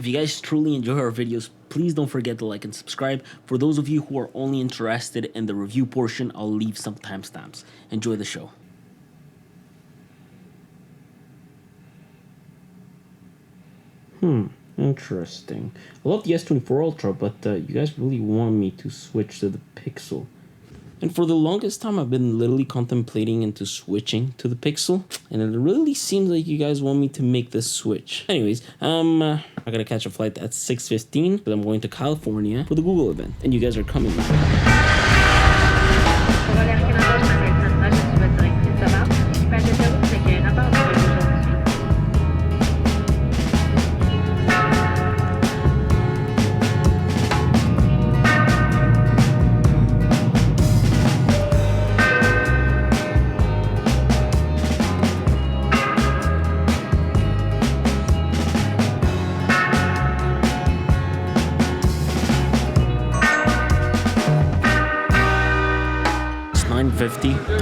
If you guys truly enjoy our videos, please don't forget to like and subscribe. For those of you who are only interested in the review portion, I'll leave some timestamps. Enjoy the show. Interesting. I love the S24 Ultra, but you guys really want me to switch to the Pixel. And for the longest time, I've been literally contemplating into switching to the Pixel. And it really seems like you guys want me to make this switch. Anyways, I gotta catch a flight at 6:15 because I'm going to California for the Google event. And you guys are coming.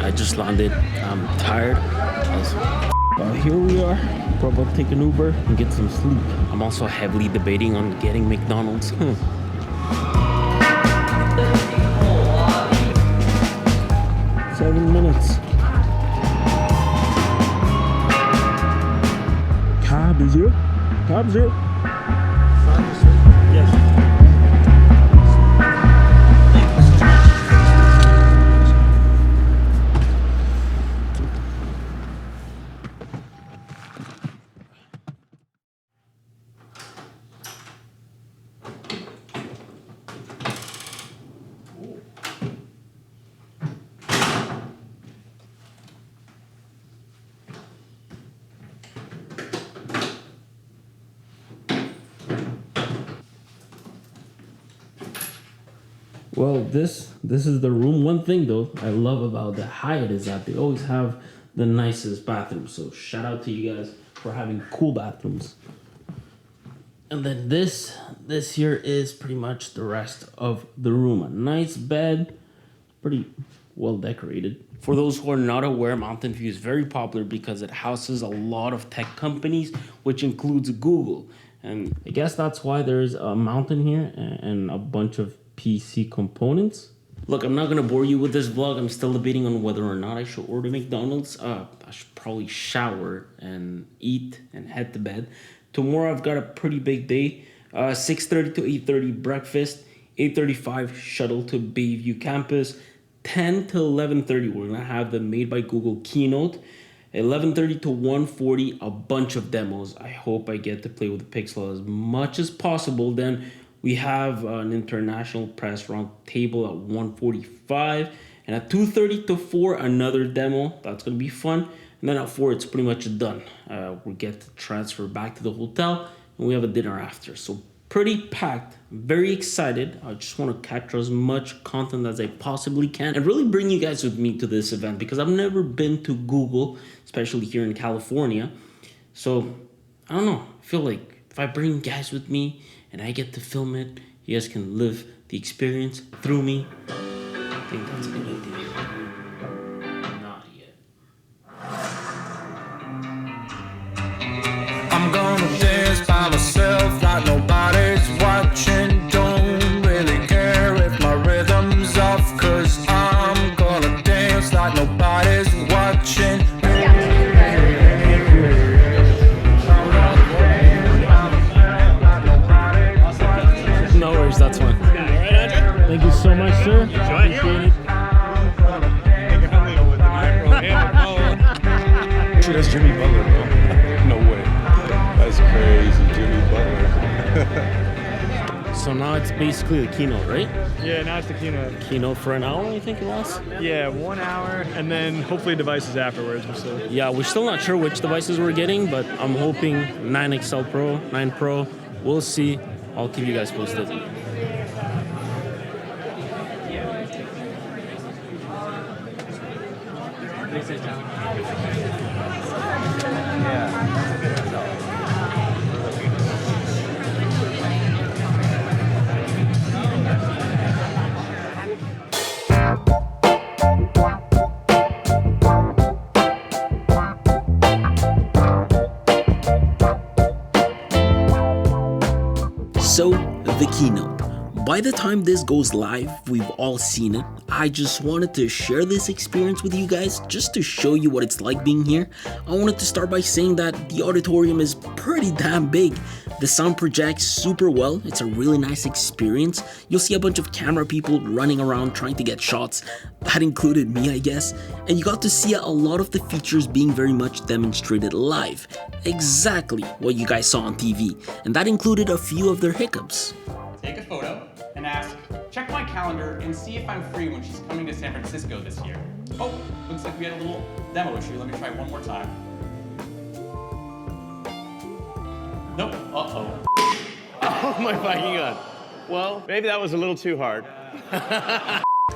I just landed. I'm tired. Here we are. We're about to take an Uber and get some sleep. I'm also heavily debating on getting McDonald's. 7 minutes. Cab is here. Cab's here. Yes. Well, this is the room. One thing though I love about the Hyatt is that they always have the nicest bathrooms. So shout out to you guys for having cool bathrooms. And then this here is pretty much the rest of the room. A nice bed, pretty well decorated. For those who are not aware, Mountain View is very popular because it houses a lot of tech companies, which includes Google. And I guess that's why there's a mountain here and a bunch of PC components. Look, I'm not gonna bore you with this vlog. I'm still debating on whether or not I should order McDonald's. I should probably shower and eat and head to bed. Tomorrow I've got a pretty big day. 6:30 to 8:30 breakfast, 8:35 shuttle to Bayview campus, 10 to 11:30 we're gonna have the Made by Google keynote. 11:30 to 1:40 a bunch of demos. I hope I get to play with the Pixel as much as possible. Then we have an international press round table at 1:45, and at 2:30 to 4 another demo. That's gonna be fun. And then at 4 it's pretty much done. We get to transfer back to the hotel and we have a dinner after. So pretty packed, very excited. I just want to capture as much content as I possibly can and really bring you guys with me to this event because I've never been to Google, especially here in California. So I don't know, I feel like if I bring you guys with me and I get to film it, you guys can live the experience through me. I think that's a good idea. Not yet. I'm gonna dance by myself like nobody's watching. Don't really care if my rhythm's off, 'cause I'm gonna dance like nobody's watching. No worries, that's fine. Thank you so much, sir. Appreciate it. Actually, that's Jimmy Butler, bro. No way. That's crazy, Jimmy Butler. So now it's basically the keynote, right? Yeah, now it's the keynote. Keynote for an hour, I think it was. Yeah, 1 hour, and then hopefully devices afterwards. So. Yeah, we're still not sure which devices we're getting, but I'm hoping 9XL Pro, 9 Pro. We'll see. I'll keep you guys posted. keynote. By the time this goes live, we've all seen it. I just wanted to share this experience with you guys just to show you what it's like being here. I wanted to start by saying that the auditorium is pretty damn big. The sound projects super well. It's a really nice experience. You'll see a bunch of camera people running around trying to get shots. That included me, I guess. And you got to see a lot of the features being very much demonstrated live. Exactly what you guys saw on TV. And that included a few of their hiccups. Take a photo and ask, check my calendar and see if I'm free when she's coming to San Francisco this year. Oh, looks like we had a little demo issue. Let me try one more time. Nope, uh-oh. Oh my fucking god. Well, maybe that was a little too hard.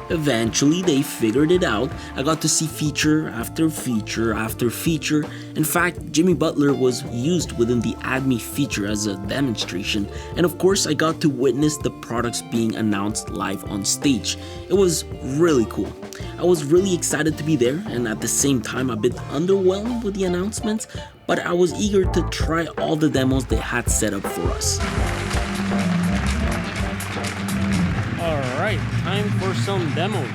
Eventually, they figured it out. I got to see feature after feature after feature. In fact, Jimmy Butler was used within the Add Me feature as a demonstration. And of course, I got to witness the products being announced live on stage. It was really cool. I was really excited to be there, and at the same time a bit underwhelmed with the announcements, but I was eager to try all the demos they had set up for us. Alright, time for some demos.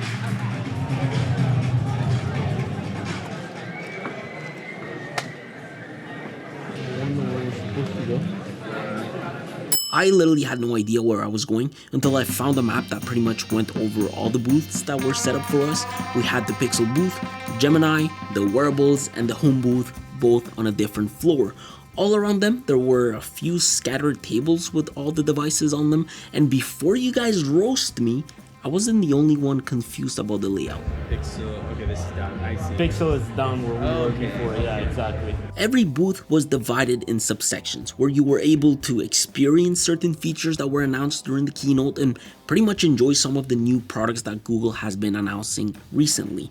I literally had no idea where I was going until I found a map that pretty much went over all the booths that were set up for us. We had the Pixel booth, Gemini, the wearables, and the home booth, both on a different floor. All around them, there were a few scattered tables with all the devices on them, and before you guys roast me, I wasn't the only one confused about the layout. Pixel, okay, this is down, I see. Pixel is down where we were before, yeah, exactly. Every booth was divided in subsections where you were able to experience certain features that were announced during the keynote and pretty much enjoy some of the new products that Google has been announcing recently.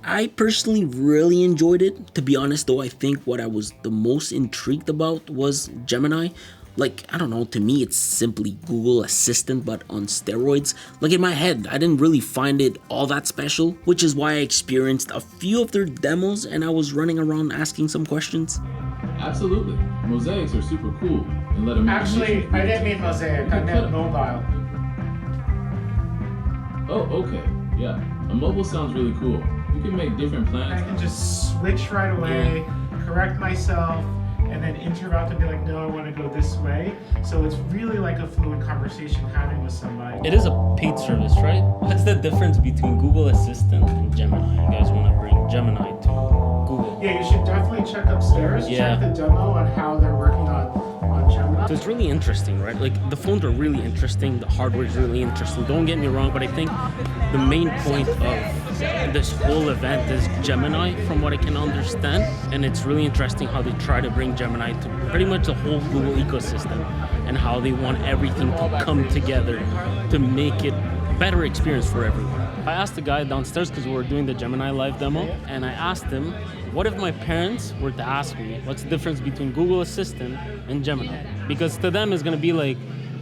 I personally really enjoyed it. To be honest though, I think what I was the most intrigued about was Gemini. Like, I don't know, to me it's simply Google Assistant but on steroids. Like in my head, I didn't really find it all that special, which is why I experienced a few of their demos and I was running around asking some questions. Absolutely. Mosaics are super cool and let them Actually, I didn't mean mosaic, I meant mobile. Oh, okay. Yeah. A mobile sounds really cool. You can make different plans. I can just switch right away, correct myself, and then interrupt and be like, no, I want to go this way. So it's really like a fluid conversation having with somebody. It is a paid service, right? What's the difference between Google Assistant and Gemini? You guys want to bring Gemini to Google? Yeah, you should definitely check upstairs, check the demo on how they're working on Gemini. So it's really interesting, right? Like the phones are really interesting, the hardware is really interesting. Don't get me wrong, but I think the main point of this whole event is Gemini, from what I can understand. And it's really interesting how they try to bring Gemini to pretty much the whole Google ecosystem and how they want everything to come together to make it a better experience for everyone. I asked the guy downstairs because we were doing the Gemini live demo, and I asked him, what if my parents were to ask me what's the difference between Google Assistant and Gemini? Because to them it's going to be like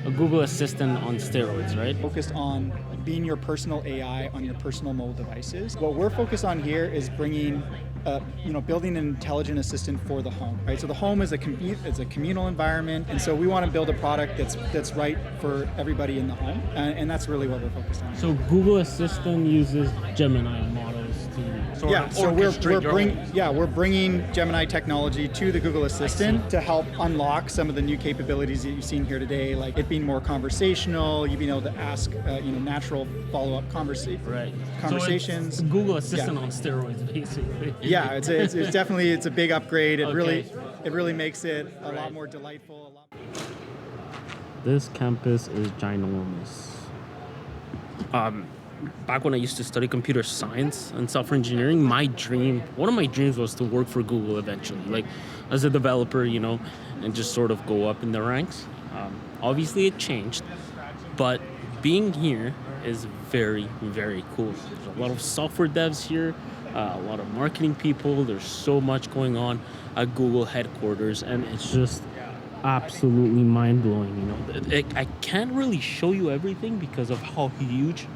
a Google Assistant on steroids, right? Focused on being your personal AI on your personal mobile devices. What we're focused on here is bringing, building an intelligent assistant for the home, right? So the home is a communal environment, and so we want to build a product that's right for everybody in the home, and that's really what we're focused on. So Google Assistant uses Gemini models to sort of orchestrate we're bringing Gemini technology to the Google Assistant to help unlock some of the new capabilities that you've seen here today, like it being more conversational, you being able to ask, natural follow-up conversations. So it's Google Assistant on steroids, basically. Yeah, it's definitely a big upgrade. It really makes it a lot more delightful. This campus is ginormous. Back when I used to study computer science and software engineering, one of my dreams was to work for Google eventually, like as a developer, and just sort of go up in the ranks. Obviously it changed, but being here is very, very cool. There's a lot of software devs here, a lot of marketing people. There's so much going on at Google headquarters, and it's just absolutely mind-blowing. I can't really show you everything because of how huge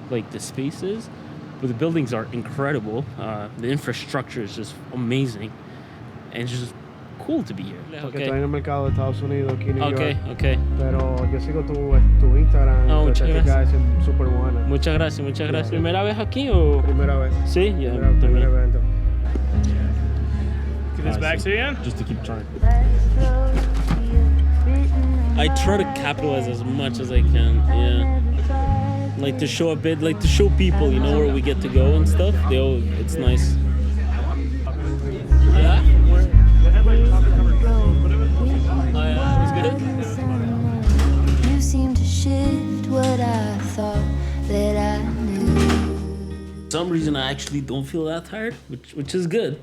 the space is, but the buildings are incredible. The infrastructure is just amazing, and it's just cool to be here. Porque estoy en el mercado de Estados Unidos, aquí en New York. Okay. Pero yo sigo tu Instagram, tu estética es súper buena. Muchas gracias. ¿Primera vez aquí o...? Primera vez. Sí, ya. Primer evento. Get this back to you? Just to keep trying. I try to capitalize as much as I can, yeah. Like to show a bit, like to show people, you know, where we get to go and stuff. It's nice. Yeah? Oh yeah, it was good? You seem to shift what I thought that I knew. For some reason I actually don't feel that tired, which is good.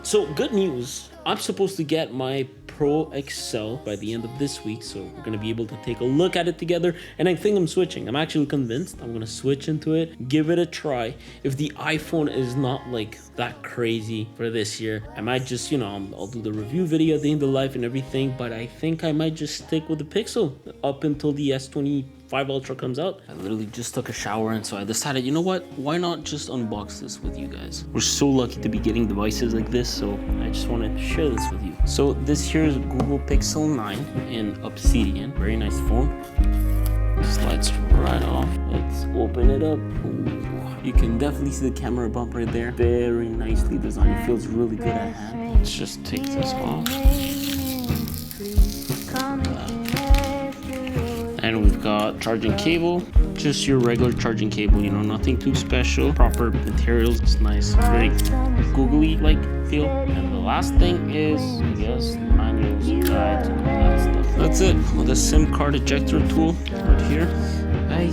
So good news. I'm supposed to get my Pro XL by the end of this week, so we're gonna be able to take a look at it together, and I think I'm switching. I'm actually convinced I'm gonna switch into it, give it a try. If the iPhone is not like that crazy for this year, I might just, you know, I'll do the review video at the end of life and everything, but I think I might just stick with the Pixel up until the S25 Ultra comes out. I literally just took a shower, and so I decided, you know what, why not just unbox this with you guys? We're so lucky to be getting devices like this, so I just wanted to share this with you. So this here is Google Pixel 9 in Obsidian. Very nice phone. Slides right off. Let's open it up. Ooh. You can definitely see the camera bump right there. Very nicely designed. It feels really good at hand. Let's just take this off. And we've got charging cable, just your regular charging cable, you know, nothing too special. Proper materials, it's nice, very googly like feel. And the last thing is, I guess, manuals, guides, and all that stuff. That's it, with a SIM card ejector tool right here. I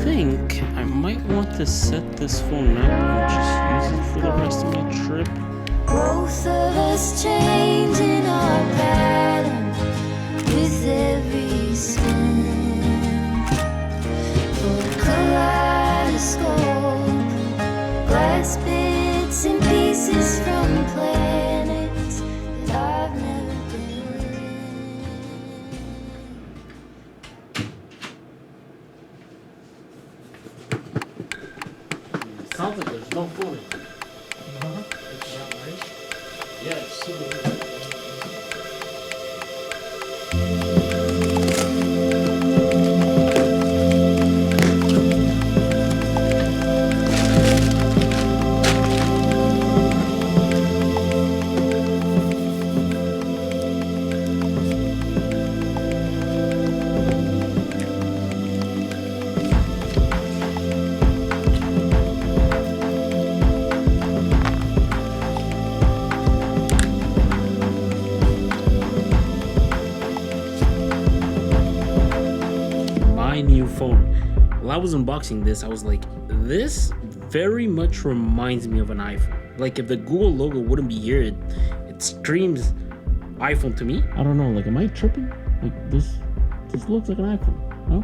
think I might want to set this phone up and just use it for the rest of my trip. Both of us changing our pattern with every spin. Kaleidoscope, glass bits and pieces from planets that I've never been. Sounds like there's no phone. Yeah, it's super good. New phone. While I was unboxing this, I was like, this very much reminds me of an iPhone. Like if the Google logo wouldn't be here, it screams iPhone to me. I don't know, like am I tripping? Like this looks like an iPhone. No?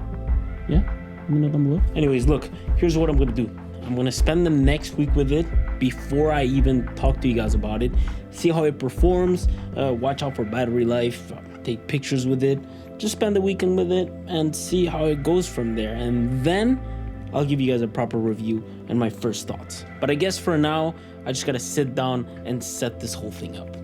Yeah? Let me know down below. Anyways, look, here's what I'm gonna do. I'm gonna spend the next week with it before I even talk to you guys about it. See how it performs, watch out for battery life, take pictures with it. Just spend the weekend with it and see how it goes from there, and then I'll give you guys a proper review and my first thoughts. But I guess for now, I just gotta sit down and set this whole thing up.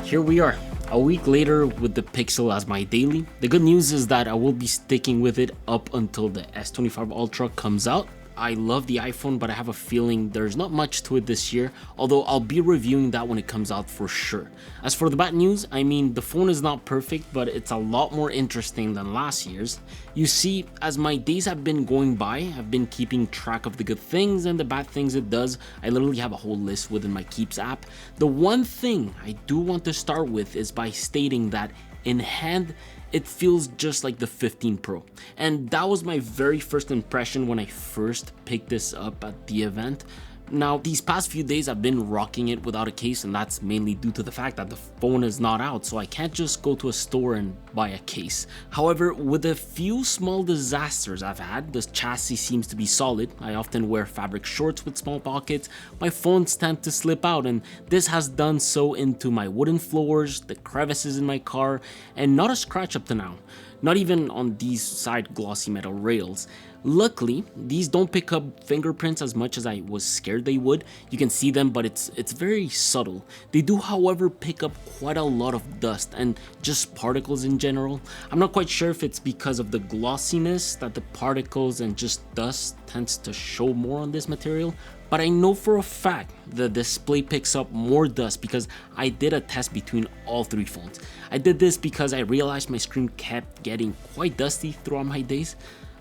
Here we are, a week later with the Pixel as my daily. The good news is that I will be sticking with it up until the S25 Ultra comes out. I love the iPhone, but I have a feeling there's not much to it this year, although I'll be reviewing that when it comes out for sure. As for the bad news, I mean, the phone is not perfect, but it's a lot more interesting than last year's. You see, as my days have been going by, I've been keeping track of the good things and the bad things it does. I literally have a whole list within my Keeps app. The one thing I do want to start with is by stating that in hand, it feels just like the 15 Pro. And that was my very first impression when I first picked this up at the event. Now, these past few days I've been rocking it without a case, and that's mainly due to the fact that the phone is not out, so I can't just go to a store and buy a case. However, with a few small disasters I've had, the chassis seems to be solid. I often wear fabric shorts with small pockets, my phones tend to slip out, and this has done so into my wooden floors, the crevices in my car, and not a scratch up to now. not even on these side glossy metal rails. Luckily, these don't pick up fingerprints as much as I was scared they would. You can see them, but it's very subtle. They do, however, pick up quite a lot of dust and just particles in general. I'm not quite sure if it's because of the glossiness that the particles and just dust tends to show more on this material, but I know for a fact the display picks up more dust because I did a test between all 3 phones. I did this because I realized my screen kept getting quite dusty throughout my days.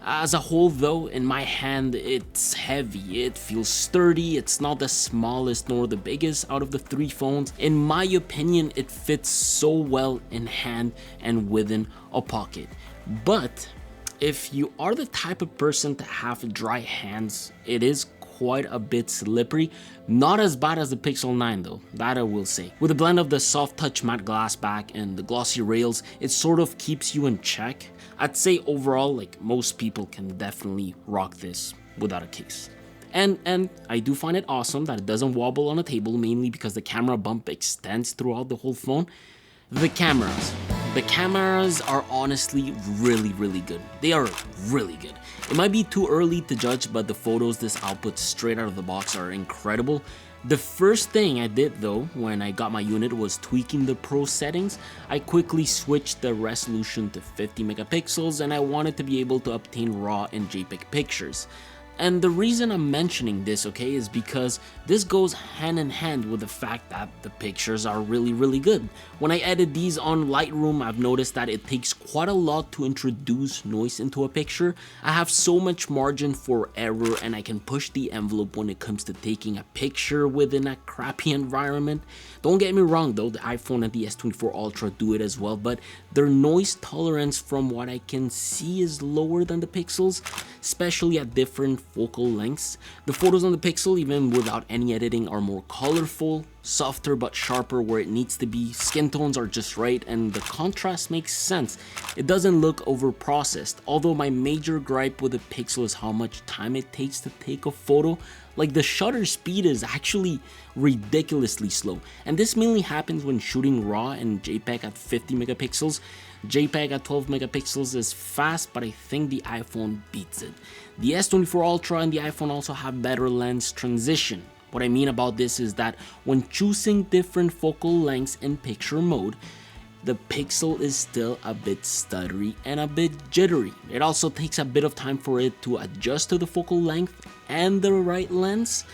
As a whole though, in my hand it's heavy, it feels sturdy, it's not the smallest nor the biggest out of the 3 phones. In my opinion, it fits so well in hand and within a pocket. But if you are the type of person to have dry hands, it is quite a bit slippery. Not as bad as the Pixel 9 though, that I will say. With a blend of the soft touch matte glass back and the glossy rails, it sort of keeps you in check. I'd say overall, like, most people can definitely rock this without a case. And I do find it awesome that it doesn't wobble on a table, mainly because the camera bump extends throughout the whole phone. The cameras are honestly really good. They are really good. It might be too early to judge, but the photos this outputs straight out of the box are incredible. The first thing I did though when I got my unit was tweaking the pro settings. I quickly switched the resolution to 50 megapixels and I wanted to be able to obtain RAW and JPEG pictures. And the reason I'm mentioning this, okay, is because this goes hand in hand with the fact that the pictures are really good. When I edit these on Lightroom, I've noticed that it takes quite a lot to introduce noise into a picture. I have so much margin for error and I can push the envelope when it comes to taking a picture within a crappy environment. Don't get me wrong though, the iPhone and the S24 Ultra do it as well, but their noise tolerance from what I can see is lower than the Pixels, especially at different focal lengths. The photos on the Pixel, even without any editing, are more colorful, softer but sharper where it needs to be. Skin tones are just right and the contrast makes sense. It doesn't look over processed, although my major gripe with the Pixel is how much time it takes to take a photo. Like, the shutter speed is actually ridiculously slow, and this mainly happens when shooting RAW and JPEG at 50 megapixels. JPEG at 12 megapixels is fast, but I think the iPhone beats it. The S24 Ultra and the iPhone also have better lens transition. What I mean about this is that when choosing different focal lengths in picture mode, the Pixel is still a bit stuttery and a bit jittery. It also takes a bit of time for it to adjust to the focal length and the right lens.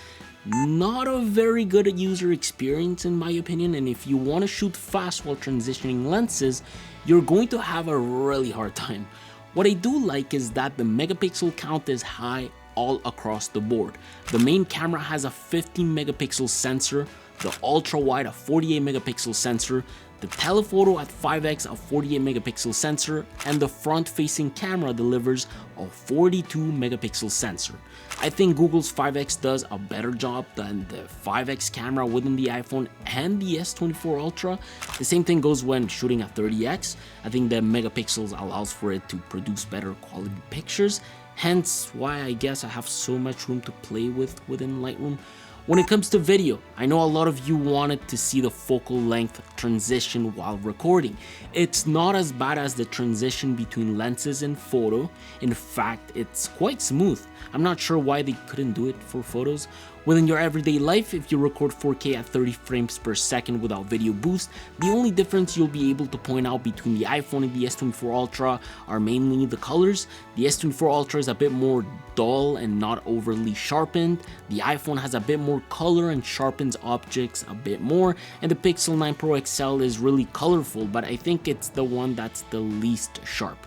Not a very good user experience in my opinion, and if you want to shoot fast while transitioning lenses, you're going to have a really hard time. What I do like is that the megapixel count is high all across the board. The main camera has a 15 megapixel sensor, the ultra wide a 48 megapixel sensor, the telephoto at 5x a 48 megapixel sensor, and the front facing camera delivers a 42 megapixel sensor. I think Google's 5x does a better job than the 5x camera within the iPhone and the S24 Ultra. The same thing goes when shooting at 30x. I think the megapixels allows for it to produce better quality pictures, hence why I guess I have so much room to play with within Lightroom. When it comes to video, I know a lot of you wanted to see the focal length transition while recording. It's not as bad as the transition between lenses and photo. In fact, it's quite smooth. I'm not sure why they couldn't do it for photos. Within your everyday life, if you record 4K at 30 frames per second without video boost, the only difference you'll be able to point out between the iPhone and the S24 Ultra are mainly the colors. The S24 Ultra is a bit more dull and not overly sharpened. The iPhone has a bit more color and sharpens objects a bit more, and the Pixel 9 Pro XL is really colorful, but I think it's the one that's the least sharp.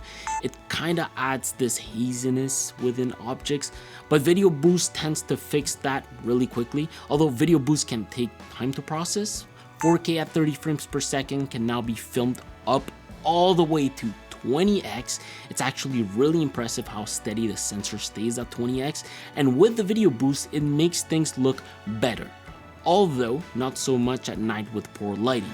It kinda adds this haziness within objects, but Video Boost tends to fix that really quickly. Although Video Boost can take time to process, 4K at 30 frames per second can now be filmed up all the way to 20x. It's actually really impressive how steady the sensor stays at 20x, and with the Video Boost, it makes things look better, although not so much at night with poor lighting.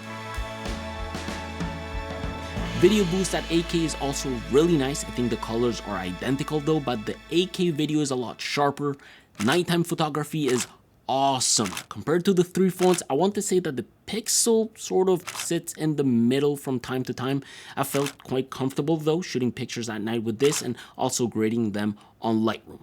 Video boost at 8K is also really nice. I think the colors are identical though, but the 8K video is a lot sharper. Nighttime photography is awesome. Compared to the three phones, I want to say that the Pixel sort of sits in the middle from time to time. I felt quite comfortable though shooting pictures at night with this and also grading them on Lightroom.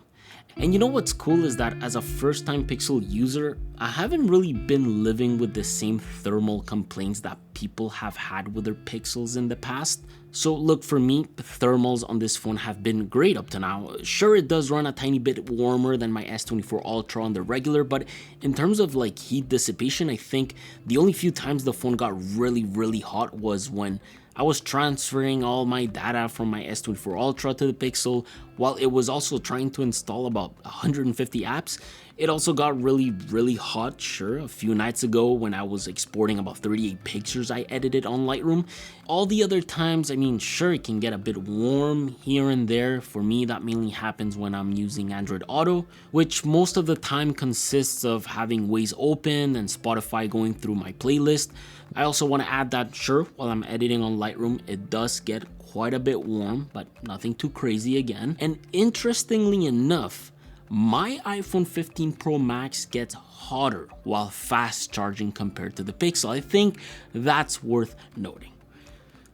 And you know what's cool is that as a first-time Pixel user, I haven't really been living with the same thermal complaints that people have had with their Pixels in the past. So look, for me, the thermals on this phone have been great up to now. Sure, it does run a tiny bit warmer than my S24 Ultra on the regular, but in terms of like heat dissipation, I think the only few times the phone got really hot was when I was transferring all my data from my S24 Ultra to the Pixel while it was also trying to install about 150 apps. It also got really hot, sure, a few nights ago when I was exporting about 38 pictures I edited on Lightroom. All the other times, I mean, sure, it can get a bit warm here and there. For me, that mainly happens when I'm using Android Auto, which most of the time consists of having Waze open and Spotify going through my playlist. I also want to add that, sure, while I'm editing on Lightroom, it does get quite a bit warm, but nothing too crazy again. And interestingly enough, my iPhone 15 Pro Max gets hotter while fast charging compared to the Pixel. I think that's worth noting.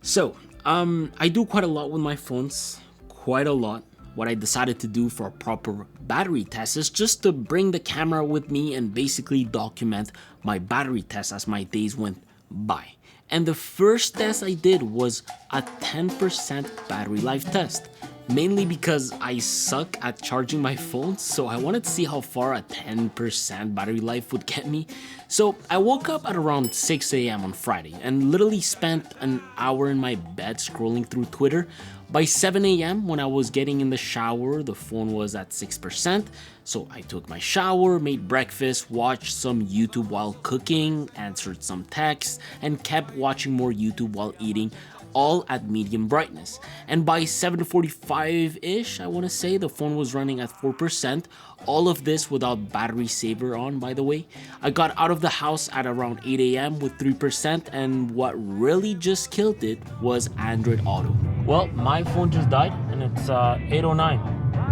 So, I do quite a lot with my phones, quite a lot. What I decided to do for a proper battery test is just to bring the camera with me and basically document my battery test as my days went by. And the first test I did was a 10% battery life test. Mainly because I suck at charging my phone, so I wanted to see how far a 10% battery life would get me. So I woke up at around 6 a.m. on Friday and literally spent an hour in my bed scrolling through Twitter. By 7 a.m. when I was getting in the shower, the phone was at 6%. So I took my shower, made breakfast, watched some YouTube while cooking, answered some texts, and kept watching more YouTube while eating, all at medium brightness. And by 7:45-ish, I want to say, the phone was running at 4%. All of this without battery saver on, by the way. I got out of the house at around 8 a.m. with 3%, and what really just killed it was Android Auto. Well, my phone just died, and it's 8:09.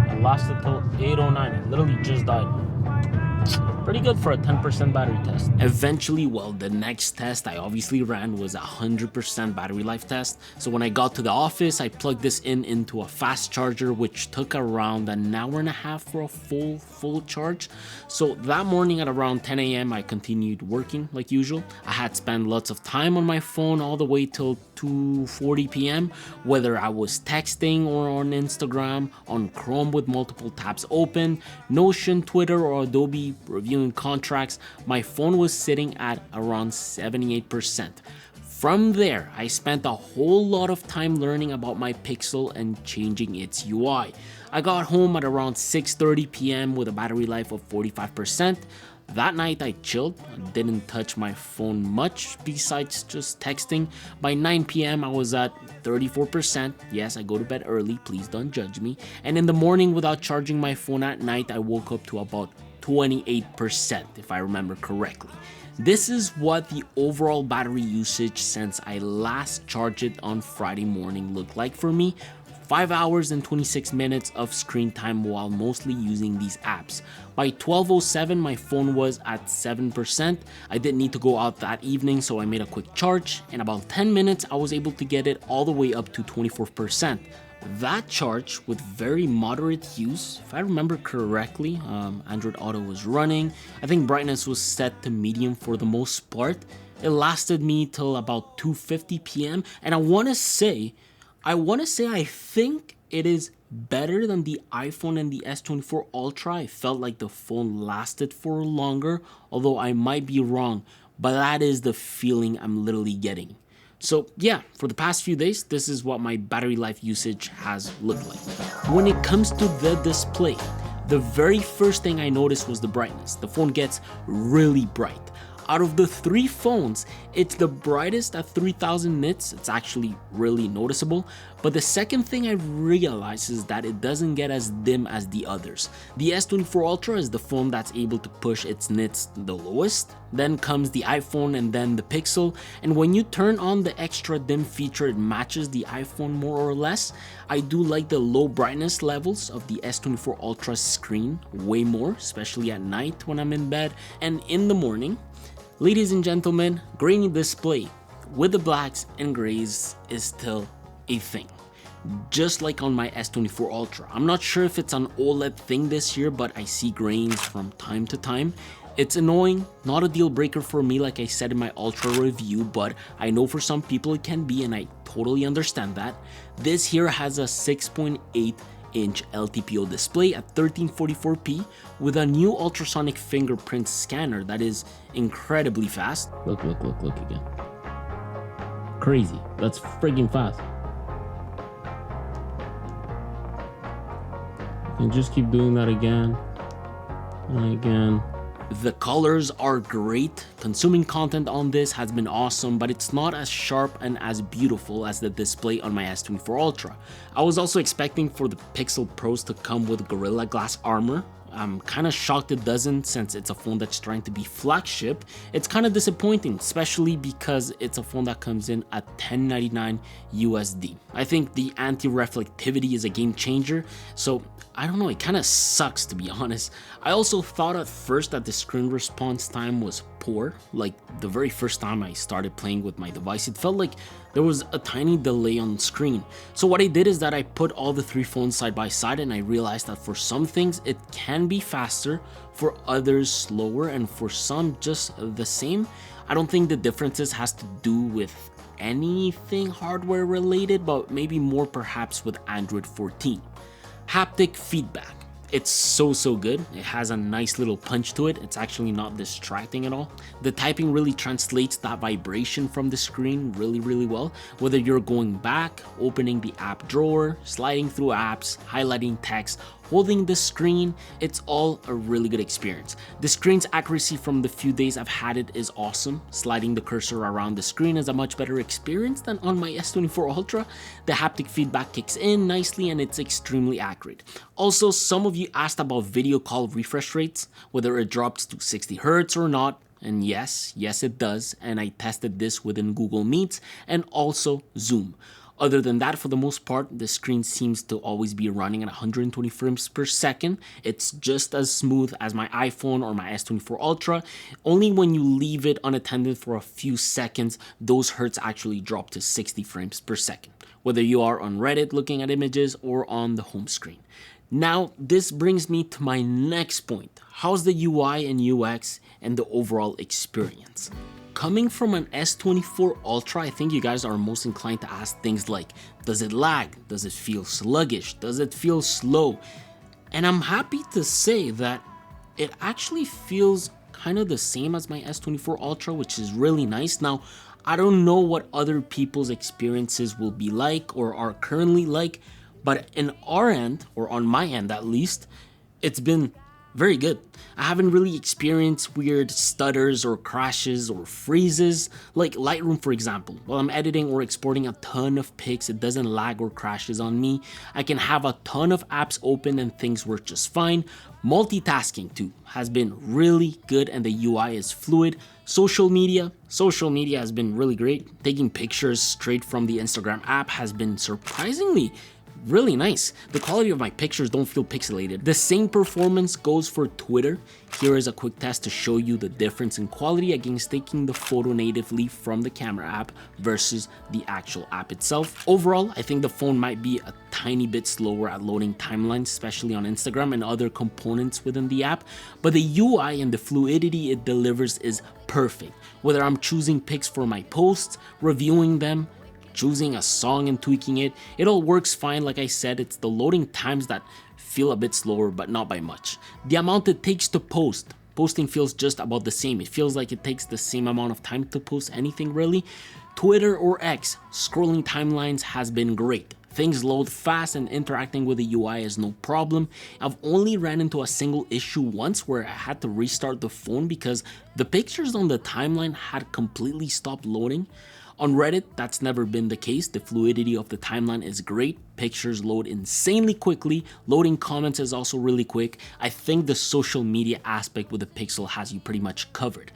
It lasted till 8:09. It literally just died. Pretty good for a 10% battery test. Eventually, well, the next test I obviously ran was a 100% battery life test. So when I got to the office, I plugged this into a fast charger, which took around an hour and a half for a full charge. So that morning at around 10 a.m. I continued working like usual. I had spent lots of time on my phone all the way till 2:40 p.m. whether I was texting or on Instagram, on Chrome with multiple tabs open, Notion, Twitter, or Adobe reviewing contracts. My phone was sitting at around 78%. From there, I spent a whole lot of time learning about my Pixel and changing its UI. I got home at around 6:30 p.m. with a battery life of 45%. That night I chilled, didn't touch my phone much besides just texting. By 9 p.m. I was at 34%. Yes, I go to bed early, please don't judge me. And in the morning, without charging my phone at night, I woke up to about 28%, if I remember correctly. This is what the overall battery usage since I last charged it on Friday morning looked like for me. 5 hours and 26 minutes of screen time while mostly using these apps. By 12:07, my phone was at 7%. I didn't need to go out that evening, so I made a quick charge. In about 10 minutes, I was able to get it all the way up to 24%. That charge with very moderate use, if I remember correctly, Android Auto was running. I think brightness was set to medium for the most part. It lasted me till about 2:50 p.m. And I want to say I think it is better than the iPhone and the S24 Ultra. I felt like the phone lasted for longer, although I might be wrong, but that is the feeling I'm literally getting. So yeah, for the past few days, this is what my battery life usage has looked like. When it comes to the display, the very first thing I noticed was the brightness. The phone gets really bright. Out of the 3 phones, it's the brightest at 3000 nits. It's actually really noticeable. But the second thing I realized is that it doesn't get as dim as the others. The S24 Ultra is the phone that's able to push its nits the lowest. Then comes the iPhone and then the Pixel. And when you turn on the extra dim feature, it matches the iPhone more or less. I do like the low brightness levels of the S24 Ultra screen way more, especially at night when I'm in bed and in the morning. Ladies and gentlemen, grainy display with the blacks and grays is still a thing. Just like on my S24 Ultra. I'm not sure if it's an OLED thing this year, but I see grains from time to time. It's annoying, not a deal breaker for me like I said in my Ultra review, but I know for some people it can be and I totally understand that. This here has a 6.8-inch LTPO display at 1344p with a new ultrasonic fingerprint scanner that is incredibly fast. Look again. Crazy. That's friggin' fast. And just keep doing that again and again. The colors are great. Consuming content on this has been awesome, but it's not as sharp and as beautiful as the display on my S24 Ultra. I was also expecting for the Pixel Pros to come with Gorilla Glass armor. I'm kind of shocked it doesn't, since it's a phone that's trying to be flagship. It's kind of disappointing, especially because it's a phone that comes in at $1099 USD. I think the anti-reflectivity is a game changer, so I don't know, it kind of sucks to be honest. I also thought at first that the screen response time was poor. Like the very first time I started playing with my device, it felt like there was a tiny delay on screen. So what I did is that I put all the 3 phones side by side and I realized that for some things it can be faster, for others slower, and for some just the same. I don't think the differences has to do with anything hardware related, but maybe more perhaps with Android 14. Haptic feedback. It's so good. It has a nice little punch to it. It's actually not distracting at all. The typing really translates that vibration from the screen really well. Whether you're going back, opening the app drawer, sliding through apps, highlighting text, holding the screen, it's all a really good experience. The screen's accuracy from the few days I've had it is awesome. Sliding the cursor around the screen is a much better experience than on my S24 Ultra. The haptic feedback kicks in nicely and it's extremely accurate. Also, some of you asked about video call refresh rates, whether it drops to 60 Hz or not. And yes it does, and I tested this within Google Meets and also Zoom. Other than that, for the most part, the screen seems to always be running at 120 frames per second. It's just as smooth as my iPhone or my S24 Ultra. Only when you leave it unattended for a few seconds, those hertz actually drop to 60 frames per second, whether you are on Reddit looking at images or on the home screen. Now, this brings me to my next point. How's the UI and UX and the overall experience? Coming from an S24 Ultra, I think you guys are most inclined to ask things like, does it lag? Does it feel sluggish? Does it feel slow? And I'm happy to say that it actually feels kind of the same as my S24 Ultra, which is really nice. Now, I don't know what other people's experiences will be like or are currently like, but in our end, or on my end at least, it's been very good. I haven't really experienced weird stutters or crashes or freezes, like Lightroom for example. While I'm editing or exporting a ton of pics, it doesn't lag or crashes on me. I can have a ton of apps open and things work just fine. Multitasking too has been really good and the UI is fluid. Social media has been really great. Taking pictures straight from the Instagram app has been surprisingly really nice. The quality of my pictures don't feel pixelated. The same performance goes for Twitter. Here is a quick test to show you the difference in quality against taking the photo natively from the camera app versus the actual app itself. Overall, I think the phone might be a tiny bit slower at loading timelines, especially on Instagram and other components within the app, but the UI and the fluidity it delivers is perfect. Whether I'm choosing pics for my posts, reviewing them, choosing a song and tweaking it, it all works fine. Like I said, it's the loading times that feel a bit slower, but not by much. The amount it takes to posting feels just about the same. It feels like it takes the same amount of time to post anything really. Twitter or X, scrolling timelines has been great. Things load fast and interacting with the UI is no problem. I've only ran into a single issue once where I had to restart the phone because the pictures on the timeline had completely stopped loading. On Reddit, that's never been the case. The fluidity of the timeline is great. Pictures load insanely quickly. Loading comments is also really quick. I think the social media aspect with the Pixel has you pretty much covered.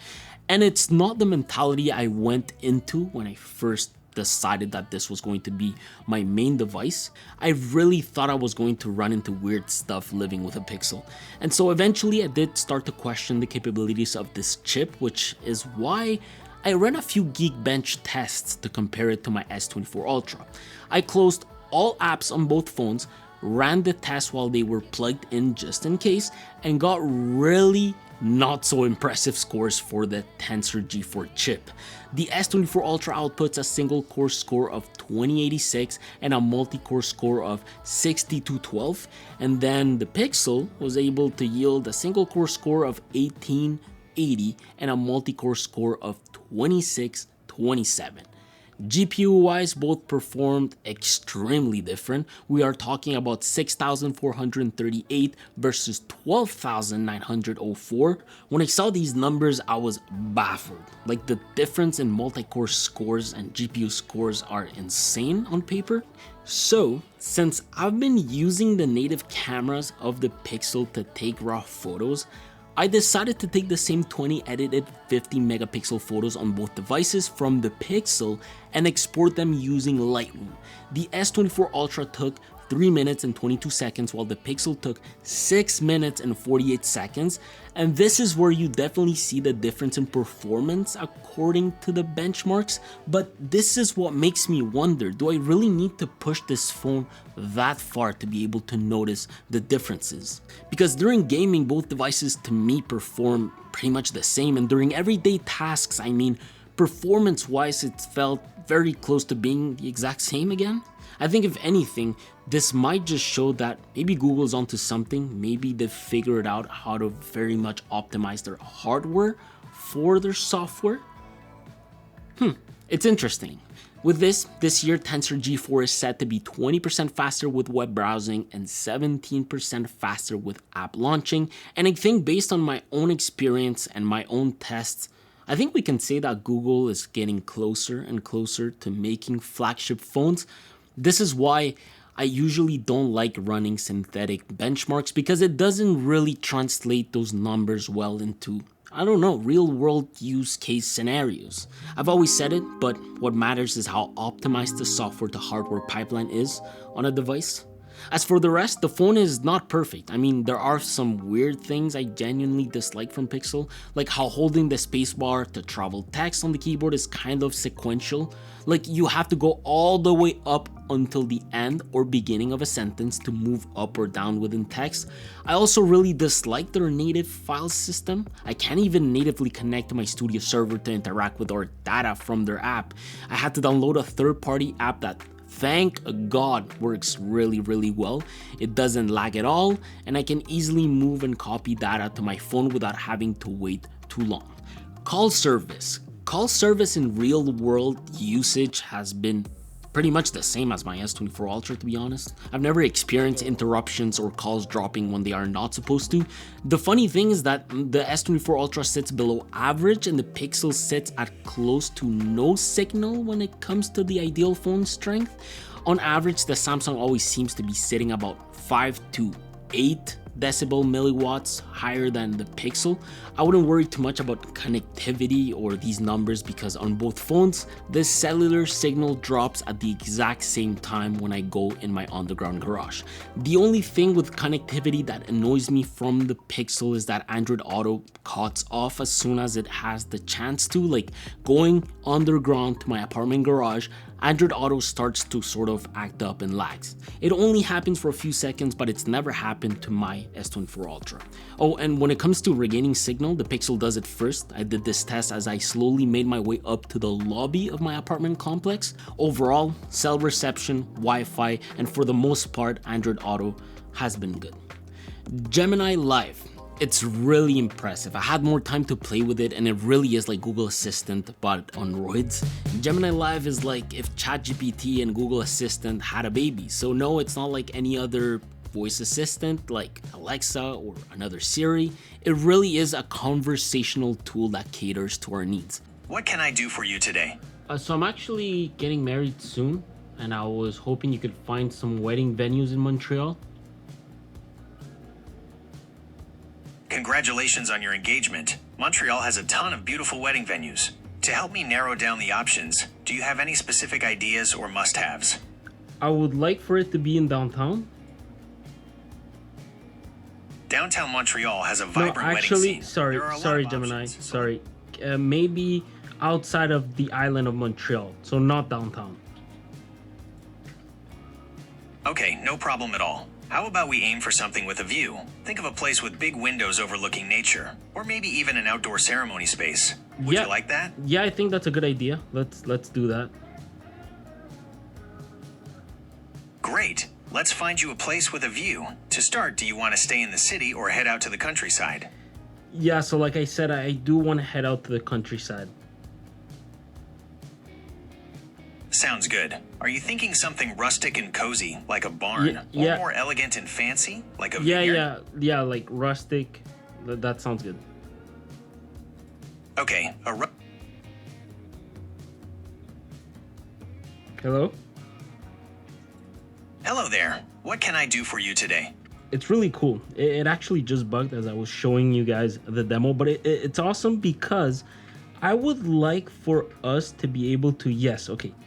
And it's not the mentality I went into when I first decided that this was going to be my main device. I really thought I was going to run into weird stuff living with a Pixel. And so eventually I did start to question the capabilities of this chip, which is why I ran a few Geekbench tests to compare it to my S24 Ultra. I closed all apps on both phones, ran the test while they were plugged in just in case, and got really not so impressive scores for the Tensor G4 chip. The S24 Ultra outputs a single core score of 2086 and a multi-core score of 6212, and then the Pixel was able to yield a single core score of 1880 and a multi-core score of 2627. GPU-wise, both performed extremely different. We are talking about 6,438 versus 12,904. When I saw these numbers, I was baffled. Like, the difference in multi-core scores and GPU scores are insane on paper. So, since I've been using the native cameras of the Pixel to take raw photos, I decided to take the same 20 edited 50 megapixel photos on both devices from the Pixel and export them using Lightroom. The S24 Ultra took 3 minutes and 22 seconds while the Pixel took 6 minutes and 48 seconds, and this is where you definitely see the difference in performance according to the benchmarks. But this is what makes me wonder, do I really need to push this phone that far to be able to notice the differences? Because during gaming, both devices to me perform pretty much the same, and during everyday tasks, I mean, performance wise it felt very close to being the exact same again. I think if anything, this might just show that maybe Google's onto something. Maybe they've figured out how to very much optimize their hardware for their software. It's interesting. With this year Tensor G4 is set to be 20% faster with web browsing and 17% faster with app launching. And I think based on my own experience and my own tests, I think we can say that Google is getting closer and closer to making flagship phones. This is why I usually don't like running synthetic benchmarks, because it doesn't really translate those numbers well into, I don't know, real world use case scenarios. I've always said it, but what matters is how optimized the software to hardware pipeline is on a device. As for the rest, the phone is not perfect. I mean, there are some weird things I genuinely dislike from Pixel, like how holding the spacebar to travel text on the keyboard is kind of sequential. Like, you have to go all the way up until the end or beginning of a sentence to move up or down within text. I also really dislike their native file system. I can't even natively connect to my studio server to interact with our data from their app. I had to download a third-party app that, thank God, works really well. It doesn't lag at all, and I can easily move and copy data to my phone without having to wait too long. Call service. Call service in real world usage has been pretty much the same as my S24 Ultra, to be honest. I've never experienced interruptions or calls dropping when they are not supposed to. The funny thing is that the S24 Ultra sits below average and the Pixel sits at close to no signal when it comes to the ideal phone strength. On average, the Samsung always seems to be sitting about 5 to 8 decibel milliwatts higher than the Pixel. I wouldn't worry too much about connectivity or these numbers, because on both phones, the cellular signal drops at the exact same time when I go in my underground garage. The only thing with connectivity that annoys me from the Pixel is that Android Auto cuts off as soon as it has the chance to. Like, going underground to my apartment garage, Android Auto starts to sort of act up and lags. It only happens for a few seconds, but it's never happened to my S24 Ultra. Oh, and when it comes to regaining signal, the Pixel does it first. I did this test as I slowly made my way up to the lobby of my apartment complex. Overall, cell reception, Wi-Fi, and for the most part, Android Auto has been good. Gemini Live. It's really impressive. I had more time to play with it, and it really is like Google Assistant but on roids. Gemini Live is like if ChatGPT and Google Assistant had a baby. So no, it's not like any other voice assistant like Alexa or another Siri. It really is a conversational tool that caters to our needs. What can I do for you today? So I'm actually getting married soon, and I was hoping you could find some wedding venues in Montreal. Congratulations on your engagement. Montreal has a ton of beautiful wedding venues. To help me narrow down the options, do you have any specific ideas or must-haves? I would like for it to be in downtown. Downtown Montreal has a vibrant wedding actually, scene. sorry, Gemini. Sorry. Maybe outside of the island of Montreal, so not downtown. Okay, no problem at all. How about we aim for something with a view? Think of a place with big windows overlooking nature, or maybe even an outdoor ceremony space. Would you like that? Yeah, I think that's a good idea. Let's do that. Great. Let's find you a place with a view. To start, do you want to stay in the city or head out to the countryside? Yeah, so like I said, I do want to head out to the countryside. Sounds good. Are you thinking something rustic and cozy, like a barn? Or more elegant and fancy, like a vineyard? Yeah, like rustic. That sounds good. Okay, Hello? Hello there. What can I do for you today? It's really cool. It actually just bugged as I was showing you guys the demo, but it's awesome because I would like for us to be able to,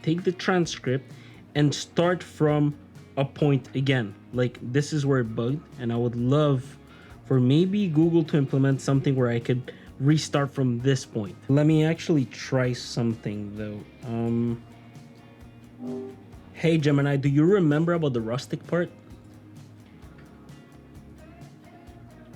take the transcript and start from a point again. Like this is where it bugged, and I would love for maybe Google to implement something where I could restart from this point. Let me actually try something though. Hey Gemini, do you remember about the rustic part?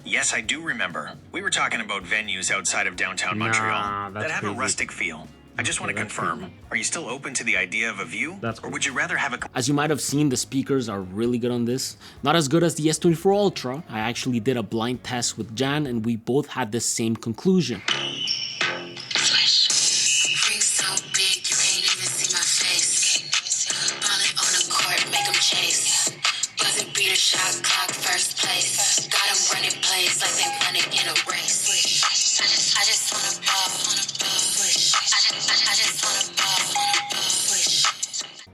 Yes, I do remember. We were talking about venues outside of downtown Montreal that have a rustic feel. I just want to confirm, are you still open to the idea of a view? Or would you rather have a... As you might have seen, the speakers are really good on this. Not as good as the S24 Ultra. I actually did a blind test with Jan and we both had the same conclusion.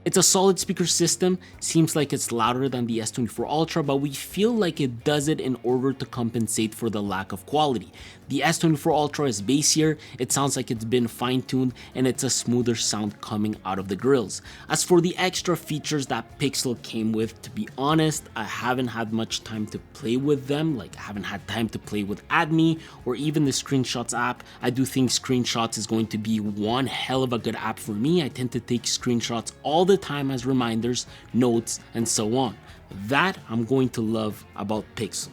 It's a solid speaker system, seems like it's louder than the S24 Ultra, but we feel like it does it in order to compensate for the lack of quality. The S24 Ultra is bassier, it sounds like it's been fine-tuned, and it's a smoother sound coming out of the grills. As for the extra features that Pixel came with, to be honest, I haven't had much time to play with them. Like I haven't had time to play with AdMe or even the Screenshots app. I do think Screenshots is going to be one hell of a good app for me. I tend to take screenshots all the time as reminders, notes, and so on. That I'm going to love about Pixel.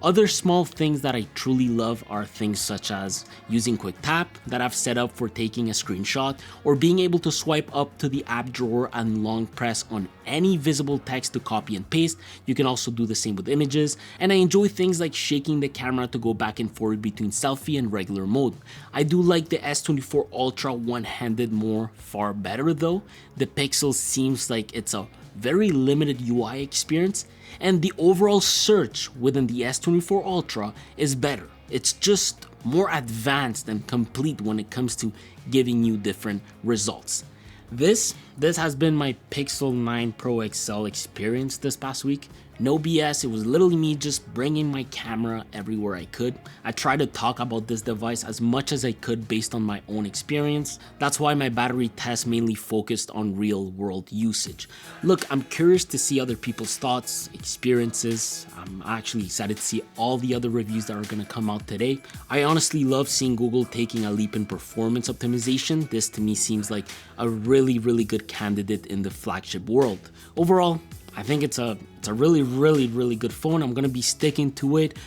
Other small things that I truly love are things such as using Quick Tap that I've set up for taking a screenshot, or being able to swipe up to the app drawer and long press on any visible text to copy and paste. You can also do the same with images, and I enjoy things like shaking the camera to go back and forth between selfie and regular mode. I do like the S24 Ultra one-handed more far better though. The Pixel seems like it's a very limited UI experience, and the overall search within the S24 Ultra is better. It's just more advanced and complete when it comes to giving you different results. This has been my Pixel 9 Pro XL experience this past week. No BS, it was literally me just bringing my camera everywhere I could. I tried to talk about this device as much as I could based on my own experience. That's why my battery test mainly focused on real world usage. Look, I'm curious to see other people's thoughts, experiences. I'm actually excited to see all the other reviews that are gonna come out today. I honestly love seeing Google taking a leap in performance optimization. This to me seems like a really good candidate in the flagship world. Overall, I think it's a really good phone. I'm gonna be sticking to it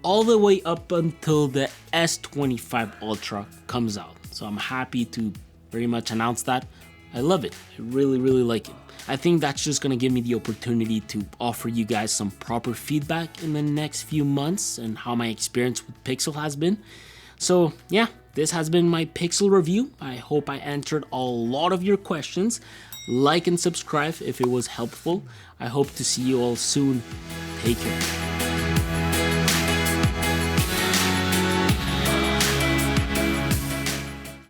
all the way up until the S25 Ultra comes out. So I'm happy to very much announce that. I love it. I really, really like it. I think that's just gonna give me the opportunity to offer you guys some proper feedback in the next few months and how my experience with Pixel has been. So yeah, this has been my Pixel review. I hope I answered a lot of your questions. Like and subscribe if it was helpful. I hope to see you all soon. Take care.